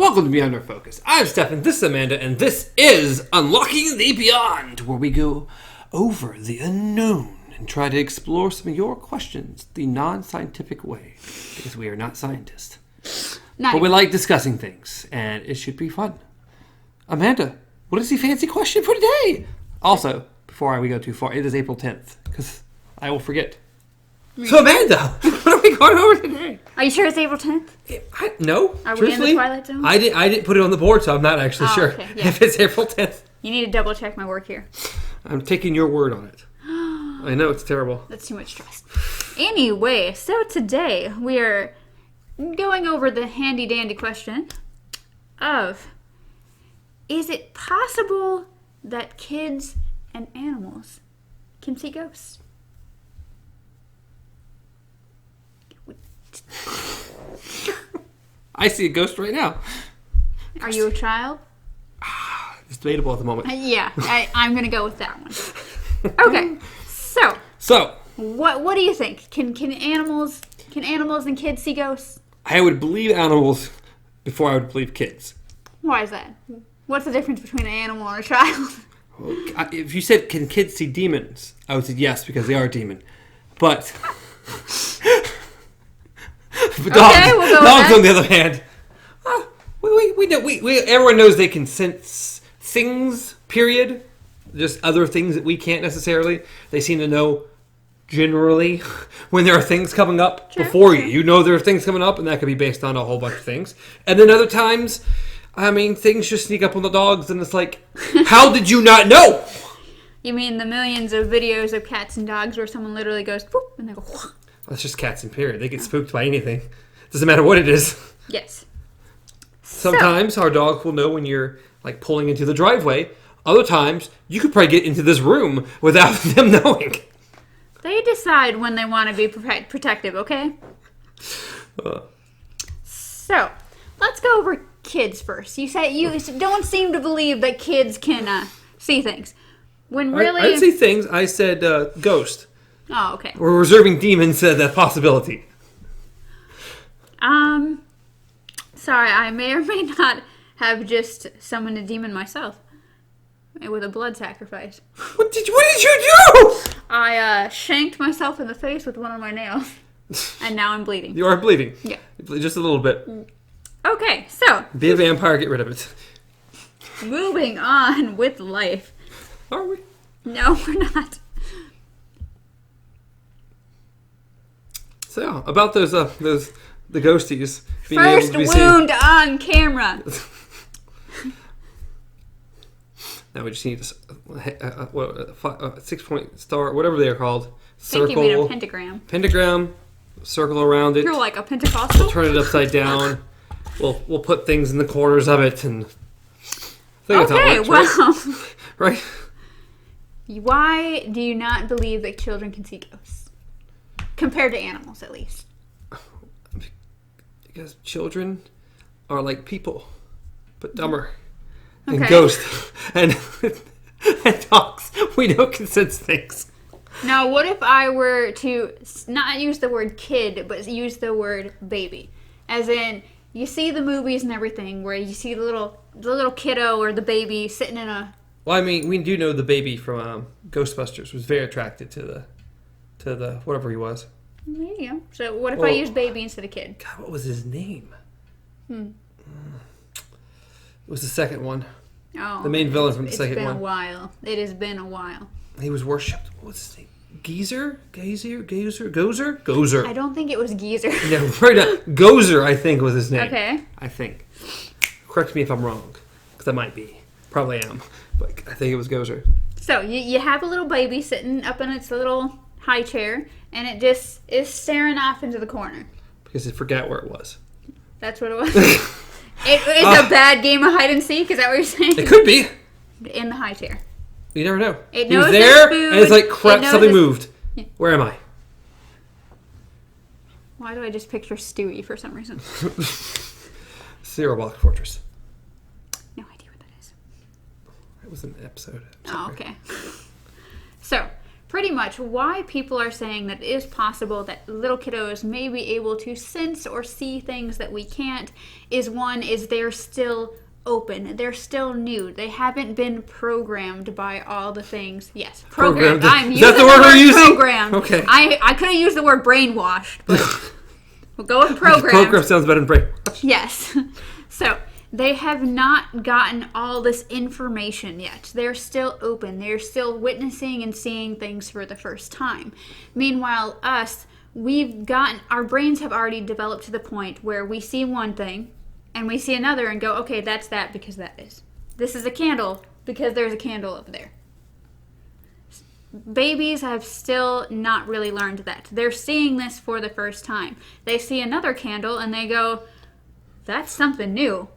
Welcome to Beyond Our Focus. I'm Stefan, this is Amanda, and this is Unlocking the Beyond, where we go over the unknown and try to explore some of your questions the non-scientific way, because we are not scientists. But we like discussing things, and it should be fun. Amanda, what is the fancy question for today? Also, before we go too far, it is April 10th, because I will forget. So Amanda, what are we going over today? Are you sure it's April 10th? No. Are we in the Twilight Zone? I didn't put it on the board, so I'm not actually sure if it's April 10th. You need to double check my work here. I'm taking your word on it. I know, it's terrible. That's too much trust. Anyway, so today we are going over the handy-dandy question of, is it possible that kids and animals can see ghosts? I see a ghost right now. Are you a child? It's debatable at the moment. Yeah, I'm going to go with that one. Okay, so what do you think? Can animals and kids see ghosts? I would believe animals before I would believe kids. Why is that? What's the difference between an animal and a child? If you said, can kids see demons, I would say yes, because they are a demon. But dogs on the other hand, everyone knows they can sense things, period. Just other things that we can't necessarily. They seem to know generally when there are things coming up before you. You know there are things coming up, and that could be based on a whole bunch of things. And then other times, I mean, things just sneak up on the dogs, and it's like, how did you not know? You mean the millions of videos of cats and dogs where someone literally goes, whoop, and they go, whoop. That's just cats and period. They get spooked by anything. Doesn't matter what it is. Yes. Sometimes our dog will know when you're like pulling into the driveway. Other times, you could probably get into this room without them knowing. They decide when they want to be protective, okay? So, let's go over kids first. You say you don't seem to believe that kids can see things. When really... I didn't see things. I said ghost. Oh, okay. We're reserving demons as that possibility. Sorry, I may or may not have just summoned a demon myself. With a blood sacrifice. What did you do? I shanked myself in the face with one of my nails. And now I'm bleeding. You are bleeding? Yeah. Just a little bit. Okay, so. Be a vampire, get rid of it. Moving on with life. Are we? No, we're not. So, about the ghosties. Being First able to be wound seen. on camera. Now we just need a 6-point star, whatever they are called. Circle. I think you mean a pentagram. Pentagram, circle around it. You're like a Pentecostal? We'll turn it upside down. We'll put things in the corners of it. And okay, well. Right? Why do you not believe that children can see ghosts? Compared to animals, at least. Because children are like people, but dumber. Okay. And ghosts. And dogs. We know can sense things. Now, what if I were to not use the word kid, but use the word baby? As in, you see the movies and everything where you see the little kiddo or the baby sitting in a... Well, I mean, we do know the baby from Ghostbusters was very attracted to the whatever he was. There you go. So what if I use baby instead of kid? God, what was his name? It was the second one. Oh. The main villain from the second one. It's been a while. It has been a while. He was worshipped. What's his name? Gozer? I don't think it was Geezer. No, right now. Gozer, I think, was his name. Okay. I think. Correct me if I'm wrong, because I might be. Probably am. But I think it was Gozer. So, you have a little baby sitting up in its little high chair, and it just is staring off into the corner. Because it forgot where it was. That's what it was? It's a bad game of hide and seek? Is that what you're saying? It could be. In the high chair. You never know. It he was knows there, food, and it's like, crap, something moved. Yeah. Where am I? Why do I just picture Stewie for some reason? Zero Block Fortress. No idea what that is. It was an episode. Oh, okay. So, pretty much why people are saying that it is possible that little kiddos may be able to sense or see things that we can't is they're still open. They're still new. They haven't been programmed by all the things. Yes, programmed. I'm Is using that the word we're using? Programmed. Okay. I could have used the word brainwashed, but we'll go with programmed. Program sounds better than brainwashed. Yes. So they have not gotten all this information yet. They're still open. They're still witnessing and seeing things for the first time. Meanwhile, us, our brains have already developed to the point where we see one thing and we see another and go, okay, that's that because that is. This is a candle because there's a candle over there. Babies have still not really learned that. They're seeing this for the first time. They see another candle and they go, that's something new.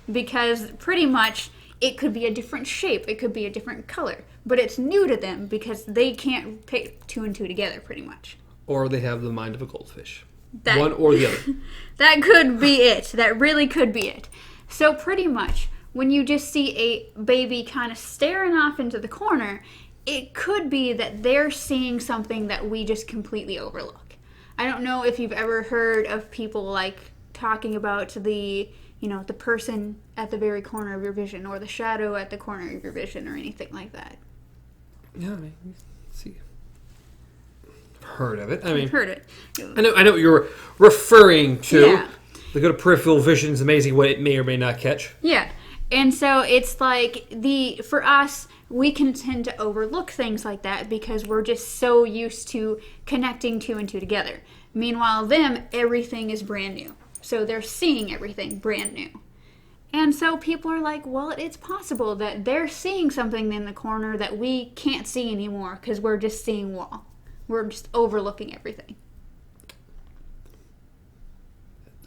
Because pretty much it could be a different shape, it could be a different color, but it's new to them because they can't pick 2 and 2 together pretty much. Or they have the mind of a goldfish. One or the other. That could be it. That really could be it. So pretty much when you just see a baby kind of staring off into the corner, it could be that they're seeing something that we just completely overlook. I don't know if you've ever heard of people like talking about the person at the very corner of your vision or the shadow at the corner of your vision or anything like that. Yeah, I mean, see. I've heard of it. I mean, I've heard it. I know what you're referring to. Yeah. The good peripheral vision is amazing what it may or may not catch. Yeah. And so it's like for us, we can tend to overlook things like that because we're just so used to connecting 2 and 2 together. Meanwhile, everything is brand new. So they're seeing everything brand new. And so people are like, well, it's possible that they're seeing something in the corner that we can't see anymore because we're just seeing wall. We're just overlooking everything.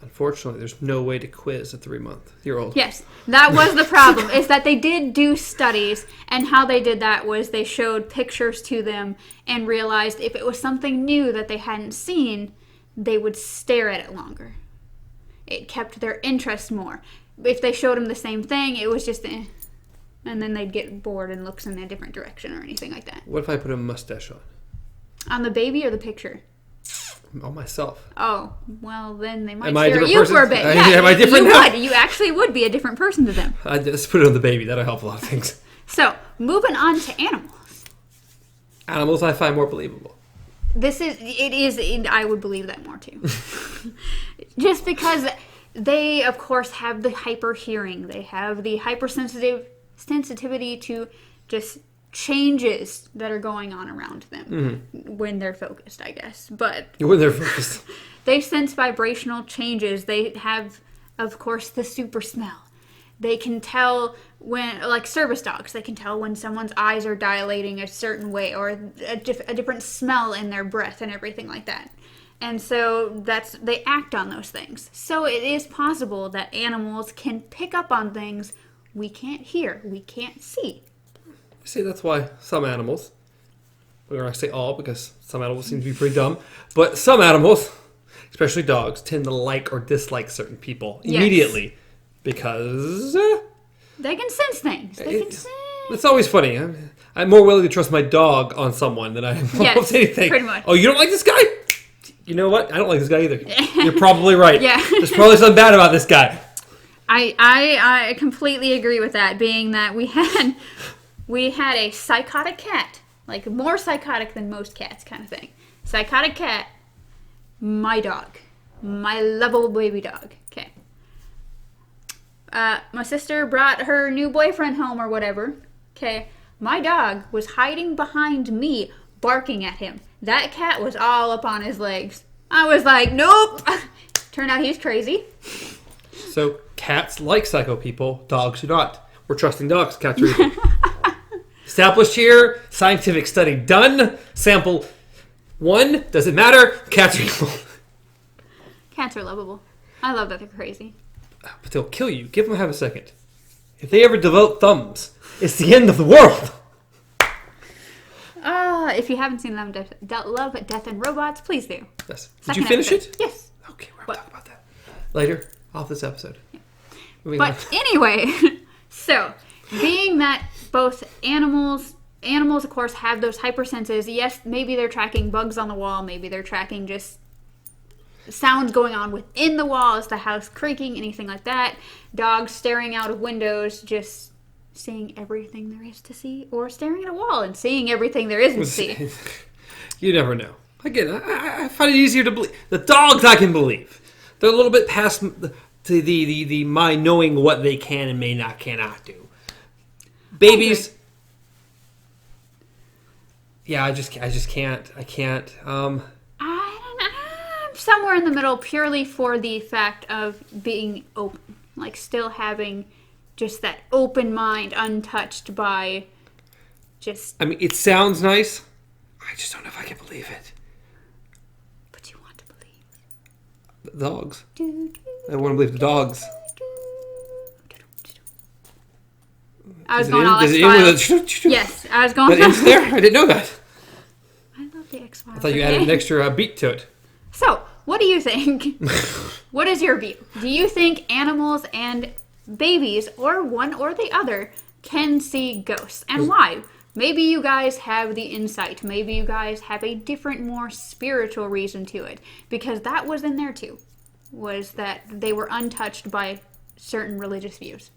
Unfortunately, there's no way to quiz a 3-month-old. Yes, that was the problem, is that they did do studies, and how they did that was they showed pictures to them and realized if it was something new that they hadn't seen, they would stare at it longer. It kept their interest more. If they showed them the same thing, it was just and then they'd get bored and look in a different direction or anything like that. What if I put a mustache on? On the baby or the picture? On myself. Oh, well, then they might Am I a stare at different you person? for a bit. Am I different you now? would. You actually would be a different person to them. I just put it on the baby. That'll help a lot of things. So, moving on to animals. Animals I find more believable. I would believe that more too. Just because they, of course, have the hyper hearing. They have the sensitivity to just changes that are going on around them when they're focused, I guess. But when they're focused, they sense vibrational changes. They have, of course, the super smell. They can tell when, like service dogs, they can tell when someone's eyes are dilating a certain way or a different smell in their breath and everything like that. And so they act on those things. So it is possible that animals can pick up on things we can't hear, we can't see. See, that's why some animals, we're going to say all because some animals seem to be pretty dumb, but some animals, especially dogs, tend to like or dislike certain people immediately because they can sense things. It's always funny. I'm more willing to trust my dog on someone than I am almost anything. Pretty much. Oh, you don't like this guy? You know what? I don't like this guy either. You're probably right. Yeah. There's probably something bad about this guy. I completely agree with that, being that we had a psychotic cat, like more psychotic than most cats kind of thing. Psychotic cat, my dog, my lovable baby dog. Okay. My sister brought her new boyfriend home or whatever. Okay. My dog was hiding behind me, barking at him. That cat was all up on his legs. I was like, nope. Turned out he's crazy. So cats like psycho people, dogs do not. We're trusting dogs, cats are evil. Established here, scientific study done. Sample 1, does it matter? Cats are evil. Cats are lovable. I love that they're crazy. But they'll kill you. Give them half a second. If they ever develop thumbs, it's the end of the world. If you haven't seen Love, Death, and Robots, please do. Yes. Did you finish it? Yes. Okay, we're going to talk about that later, off this episode. Yeah. But anyway, so, being that both animals animals, of course, have those hypersenses. Yes, maybe they're tracking bugs on the wall. Maybe they're tracking just sounds going on within the wall. Is the house creaking? Anything like that. Dogs staring out of windows, just seeing everything there is to see. Or staring at a wall and seeing everything there is to see. You never know. Again, I find it easier to believe. The dogs I can believe. They're a little bit past the my knowing what they can and cannot do. Babies. Okay. Yeah, I just can't. I can't. I'm somewhere in the middle, purely for the fact of being open, like still having just that open mind, untouched by just. I mean, it sounds nice. I just don't know if I can believe it. But you want to believe. The dogs. I want to believe the dogs. I was going all X-Files. Yes, I was going. That there? I didn't know that. I love the X-Files. I thought you added an extra beat to it. So, what do you think? What is your view? Do you think animals and babies, or one or the other, can see ghosts? And why? Maybe you guys have the insight. Maybe you guys have a different, more spiritual reason to it. Because that was in there too. Was that they were untouched by certain religious views.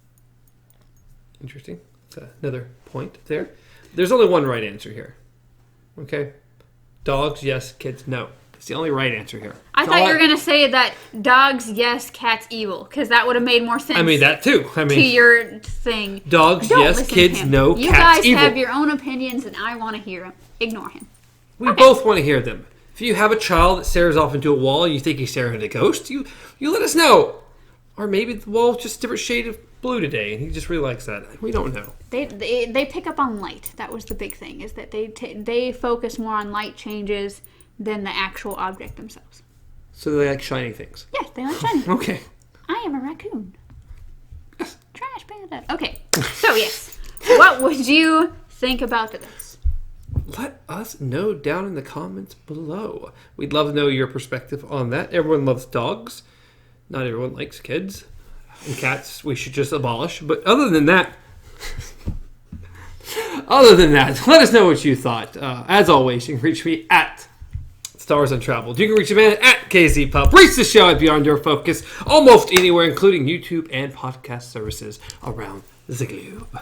Interesting. That's another point there. There's only one right answer here. Okay? Dogs, yes. Kids, no. It's the only right answer here. I thought you were going to say that dogs, yes, cats, evil. Because that would have made more sense. I mean, that too. To your thing. Dogs, yes. Kids, no. You cats, guys evil. have your own opinions, and I want to hear them. Ignore him. We both want to hear them. If you have a child that stares off into a wall and you think he's staring at a ghost, you let us know. Or maybe the wall's just a different shade of blue today, and he just really likes that. We don't know. They pick up on light. That was the big thing, is that they focus more on light changes than the actual object themselves. So they like shiny things? Yes, they like shiny things. Okay. I am a raccoon. Trash panda. Okay, so yes. What would you think about this? Let us know down in the comments below. We'd love to know your perspective on that. Everyone loves dogs. Not everyone likes kids. And cats we should just abolish. But other than that, let us know what you thought. As always, you can reach me at Stars Untraveled. You can reach the man at KZ Pub. Reach the show at Beyond Your Focus almost anywhere, including YouTube and podcast services around the globe.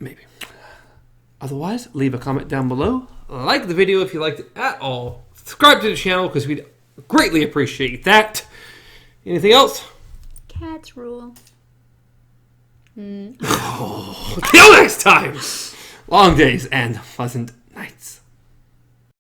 Maybe. Otherwise, leave a comment down below. Like the video if you liked it at all. Subscribe to the channel because we'd greatly appreciate that. Anything else? Cats rule. Till next time. Long days and pleasant nights.